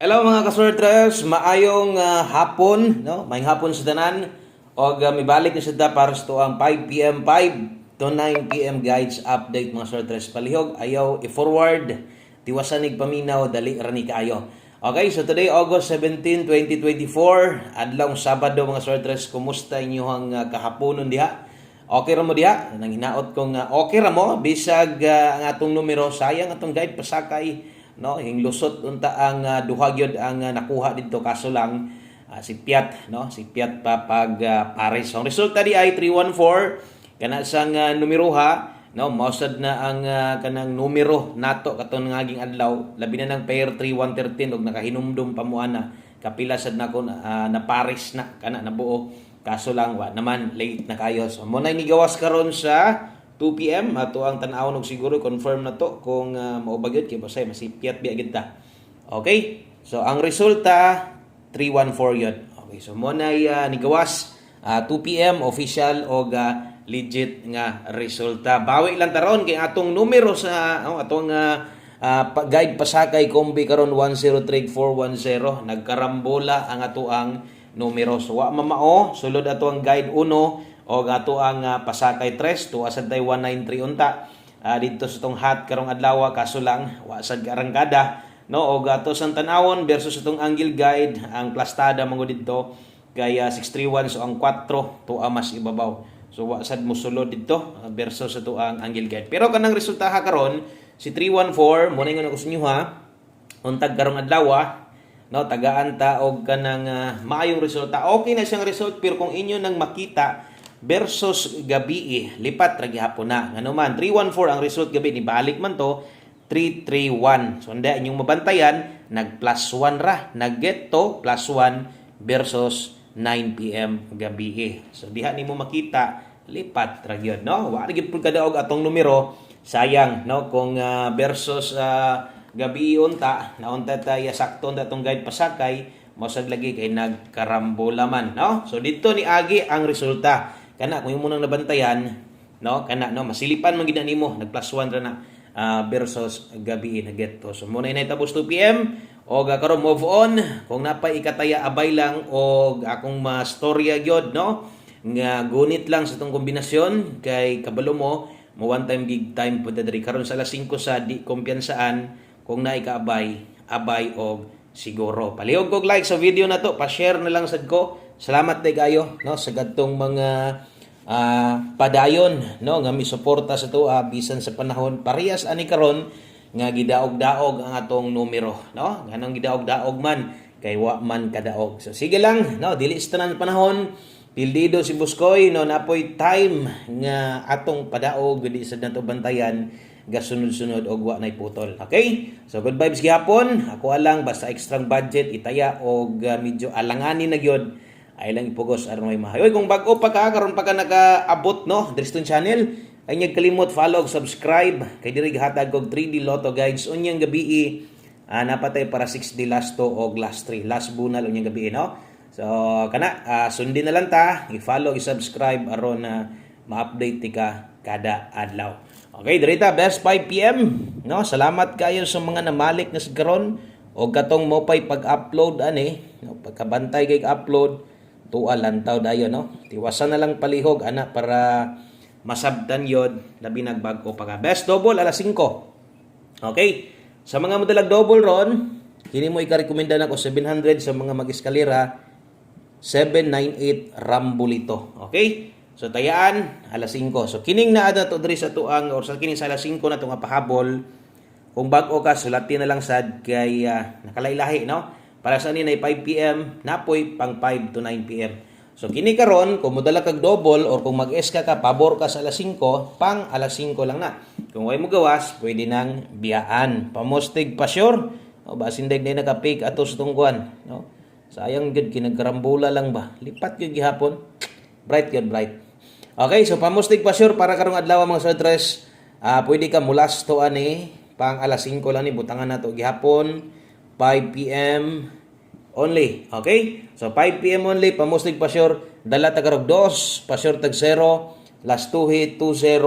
Hello mga kasortres, maayong hapon, no? Maayong hapon sa tanan. Og mibalik na sada para sa tuang 5 PM 5 to 9 PM guides update mga sortres. Palihog ayaw i-forward tiwasanig paminaw dali ra ni kaayo. Okay, so today August 17, 2024, adlaw Sabado mga sortres. Kumusta inyong kahaponon diha? Okay ra mo diha? Nang hinaot kong okay ra mo bisag ang atong numero sayang atong guide pasakay, no, hinglusot unta ang duha gyud ang nakuha didto kaso lang si Piat, no, si Piat pa pag Paris. Ang resulta di ay 314 kana sang numero ha, no, mausad na ang kanang numero nato katon ngaging adlaw labi na ng pair 3113 og nakahinumdum pa mo ana kapila sad nako na Paris na kana nabuo kaso lang wa naman late na kayo. So mo na ni gawas karon sa 2 PM ato ang tan-awon og siguro confirm na to kung mao ba gyud kay basay masipyat biya gid ta. Okay? So ang resulta 314 yun. Okay, so mo na nigawas 2 PM official og legit nga resulta. Bawi lang taron kay atong numero sa atong guide pasakay kombi karon 103410 nagkarambola ang ato ang numero. So wa mamao sulod ato ang guide 1 o ato ang pasakay 3 to asad tay 193 unta dito sa tong hat karong adlaw kaso lang wa sad karangkada, no, o ato sang tan-awon versus itong angle guide ang plastada mango dito kaya 631 so ang 4 to mas ibabaw. So wa sad mosulod dito versus ito ang angle guide. Pero kanang resulta karon si 314 mo na ingon ako sa inyo ha untag karong adlaw, no, tagaan ta og kanang maayong resulta. Okay na siyang result pero kung inyo nang makita versus gabi lipat ra gihapon na. Ngano man 314 ang result gabi ni balik man to 331. So anda inyong mabantayan nag plus 1 ra, nag-get to plus 1 versus 9 PM gabi. So diha nimo makita lipat ra gyud, no. Wa ra gyud pud kadaog atong numero. Sayang, no, kung versus gabi unta naunta tay sakto na atong guide pasakay mosag lagi kay nagkarambola man, no. So dito ni agi ang resulta. Kana kung imo nang nabantayan, no, kana no masilipan man gid nimo nag plus 1 ra na versus gabi na get to. So mo na tapos 2 PM og karon move on kung napay ikataya abay lang og akong storya gyud, no, nga gunit lang sa tong kombinasyon kay kabalo mo one time big time pud diri karon sa alas 5 sa di kumpiyansaan kung naay kaabay abay og siguro. Palihog kog like sa video na to, pa-share na lang sad ko. Salamat day kayo, no, sa gadtong mga padayon, no, nga misuporta sa to bisan sa panahon parehas ani karon nga gidaog-daog ang atong numero, no, nganong gidaog-daog man kay wa man kadaog. So sige lang, no, dili sa tanan panahon pildido si Buskoy, no, napoy time nga atong padaog gudi sa nato bantayan gasunod-sunod og wa nay putol. Okay? So good vibes gihapon. Ako alang basta extra budget itaya og medyo alangani na gyud ay lang ipugos aron may mahayoy. Kung bag-o pa ka karon pa ka nakaabot, no, Driston channel, ay nyag kalimot follow, subscribe kay diri gihatag og 3D Lotto guides unyang gabi napatay para 6D last 2 og last 3 last bunal unyang gabi, no. So kana sundin na lang ta, i-follow, i-subscribe aron ma-update ka kada adlaw. Okay, dirita best 5 PM, no. Salamat kayo sa mga namalik na karon og katong mo pay pag-upload ani, no, pagkabantay kay upload tuwa lantaw dayon, no. Tiwasan na lang palihog ana para masabtan yod labi nagbag-o pa ka. Best double alas 5. Okay. Sa mga modalag double ron, kini mo ika-recommenda nako 700 sa mga mag-eskalera 798 Rambulito. Okay? So tayaan alas 5. So kining naa na to diri sa tuang or sa kining sa alas 5 na to nga pahabol. Kung bag-o ka sulatin na lang sad kay nakalailahi, no. Para sa ni 5 PM napoy pang 5 to 9 PM. So kini karon kung modala kag double or kung mag-eska ka pabor ka sa alas 5, pang alas 5 lang na. Kung way mo gawas, pwede nang biyaan. Pamostig pa sure. O basin dag na naka-fake ato sa tungguan, no. Sayang gud kinagkarambola lang ba. Lipat gyud gihapon. Bright gyud bright. Okay, so pamustig pa sure para karong adlaw mga sortres. Pwede ka mulas to ani pang alas 5 lang ni butangan nato gihapon 5 PM only. Okay? So 5 PM only pamustig pa sure dala tagarog 2 pa sure tag 0 last 2 hit 20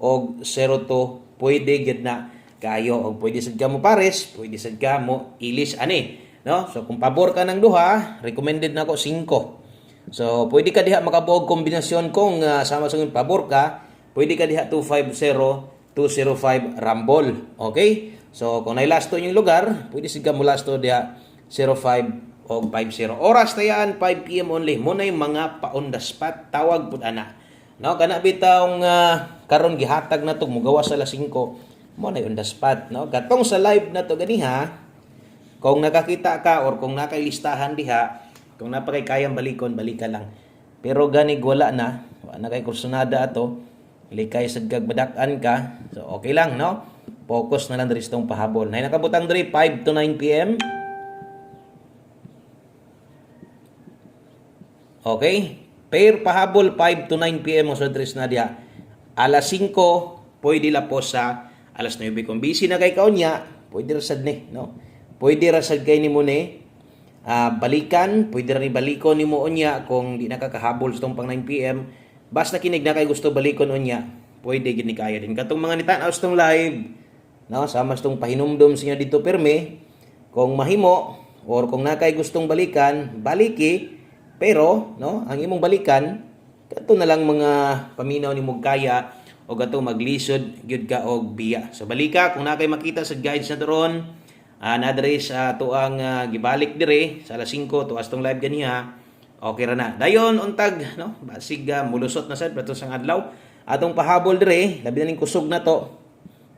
og 02 pwede gid na kayo og pwede sad ka mo pares, pwede sad ka mo ilis ani. no? So kung pabor ka ng duha, recommended na ako 5. So pwede ka diha makabuog kombinasyon kung sama sa pabor ka, pwede ka diha 250 205 Rumble. Okay? So kung nailasto yung lugar, pwede siga mo lasto diha 05 o 50. Oras na yan 5 PM only. Muna yung mga pa on the spot tawag pud ana. No, kana bitawng karon gihatag na to mugawas sa alas 5. Mo na on the spot, no? Gatong sa live na to ganiha, kung nakakita ka or kung nakailistahan diha, kung napakay kayang balikon, balika lang. Pero ganig wala na kay kursunada ato, likay sad kag badak-an ka. So okay lang, no? Focus na lang diri sa tong pahabol. Nay nakabutang diri 5 to 9 PM. Okay? Pair pahabol 5 to 9 PM mo sa tres na diha. Alas 5 pwede lapos sa alas 9 kung busy na kay kaunya, pwede ra sad ni, no? Pwede ra sad kay nimo ni balikan, pwede ra ni balikon nimo unya kung di nakakahabol sa tong pang 9 PM. Basta kinig na kay gusto balikon unya, pwede gid ni kaya din. Katong mga nitan-aw sa tong live, no? Sama sa tong pahinumdom sa inyo dito perme, kung mahimo or kung nakay gustong balikan, baliki. Pero, no, ang imong balikan, kato na lang mga paminaw ni mong kaya o gato maglisod gyud ka og biya. So balika kung nakay makita sa guides na doron, na diri sa tuang gibalik dire sa alas 5 tuas tong live ganiha. Okay ra na. Dayon untag, no, basig mulusot na sad pato sang adlaw. Atong pahabol dire, labi na ning kusog na to.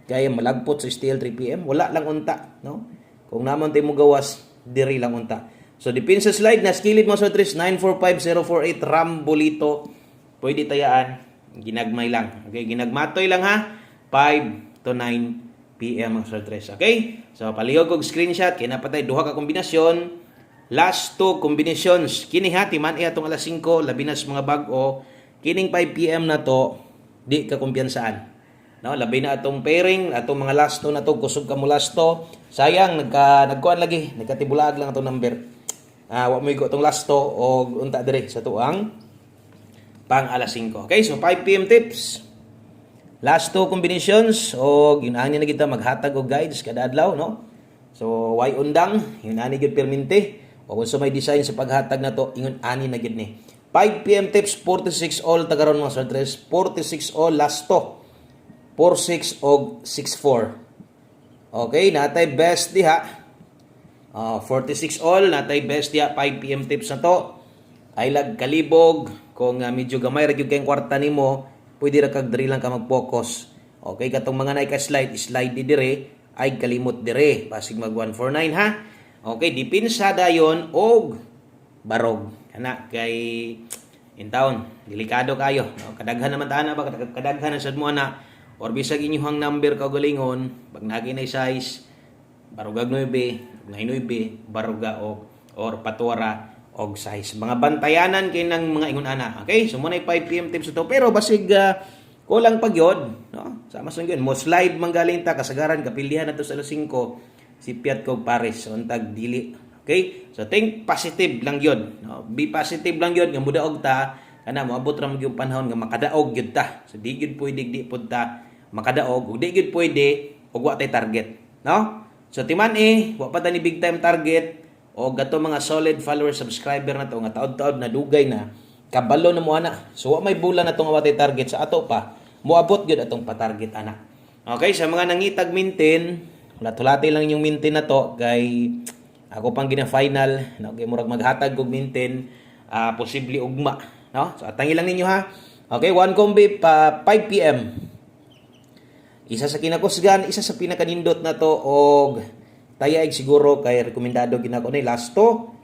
Kaya malagpot sa still 3 PM, wala lang unta, no? Kung namon tay mo gawas, diri lang unta. So, dipin sa slide, naskilid mo sa 945-048 Rambolito. Pwede tayaan. Ginagmay lang. Okay, ginagmatoy lang ha. 5 to 9 PM sa 3. Okay? So, palihog kong screenshot. Kinapatay, duha ka kombinasyon. Last 2 combinations. Kini ha, timan itong alas 5, labinas mga bag-o. Kining 5 PM na to, di ka kumpiyansaan. No, labi na atong pairing, atong mga last 2 na to, kusog ka mo last 2. Sayang, nagkuan lagi, nagkatibulag lang atong number. Wa mo igo itong last to o unta dire sa tuang pang alas 5. Okay, so 5 PM tips. Last 2 combinations o ginani na kita maghatag og guides kada adlaw, no? So why undang, yun ani gid perminti. O kung may design sa paghatag na to, ingon ani na gid ni. 5 PM tips 46 all tagaron mga sir 46 all last to. 46 og 64. Okay, natay best diha. 46 all, natay best diya, 5 PM tips na to. Ay lag kalibog, kung medyo gamay ra gyud kay kwarta nimo, pwede ra kag diri lang ka mag-focus. Okay, katong mga naay ka slide di dire, ay kalimot dire, basig mag 149 ha. Okay, dipinsa dayon og barog. Kana kay in town, delikado kayo. No? Kadaghan naman taana ba, kadaghan na sad mo ana. Or bisag inyong number kaugalingon, pag naginay size, barugag 9, 9 baruga or patwara og size. Mga bantayanan kay ng mga ingon ana. Okay? So muna 5 PM tips ito. Pero basig kulang pag yun, no? Sama sa yun. Mo slide manggaling ta kasagaran kapilihan nato sa alas 5 si Piat kog Paris untag dili. Okay? So think positive lang yun, no? Be positive lang yun nga mudaog ta kana moabot ra magyud panahon nga makadaog gyud ta. So di gyud pwede di pud ta makadaog ug di gyud pwede ug wa tay target, no? So timan wa pa ta ni big time target o gato mga solid follower subscriber na to nga taod-taod na dugay na kabalo na mo ana. So wa may bulan na to nga watay target sa ato pa moabot gyud atong pa-target ana. Okay, sa mga nangitag maintain, latulati lang yung maintain na to kay ako pang gina-final, no? Kay murag maghatag og maintain, posible ugma, no? So atangi lang ninyo ha. Okay, one combi pa 5 PM. Isa sa kinakusgan, isa sa pinakanindot na to og tayag siguro kay rekomendado ginako ni last to.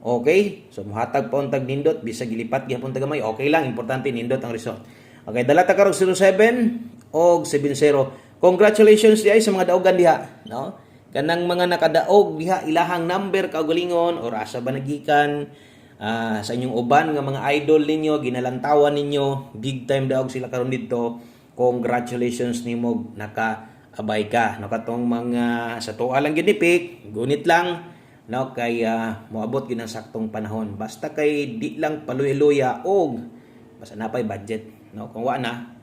Okay? So muhatag pa untag nindot bisag gilipat gyapon tagamay. Okay lang, importante nindot ang result. Okay, dala ta karog 07 og 70. Congratulations diay sa mga daogan diha, no? Kanang mga nakadaog diha ilahang number kaugalingon or asa ba nagikan sa inyong uban nga mga idol ninyo, ginalantawan ninyo, big time daog sila karon didto. Congratulations nimo naka-abay ka. No katong mga sa tuwa lang ginipik, gunit lang no kay moabot gid ang saktong panahon. Basta kay di lang paluya-luya og basta napay budget, no. Kung wa na,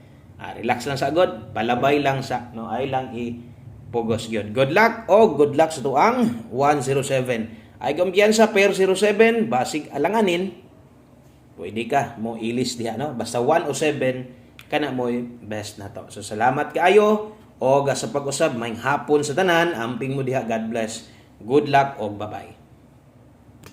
relax lang sa agod, palabay lang sa no ay lang i pugos gyud. Good luck o good luck sa tuang 107. Ay kumpiyansa per 07 basig alanganin. Pwede ka mo ilis diha no. Basta 107 kana mo best na to. So salamat kaayo o sa pag-usab maayong hapon sa tanan. Amping mo diha. God bless. Good luck o bye-bye.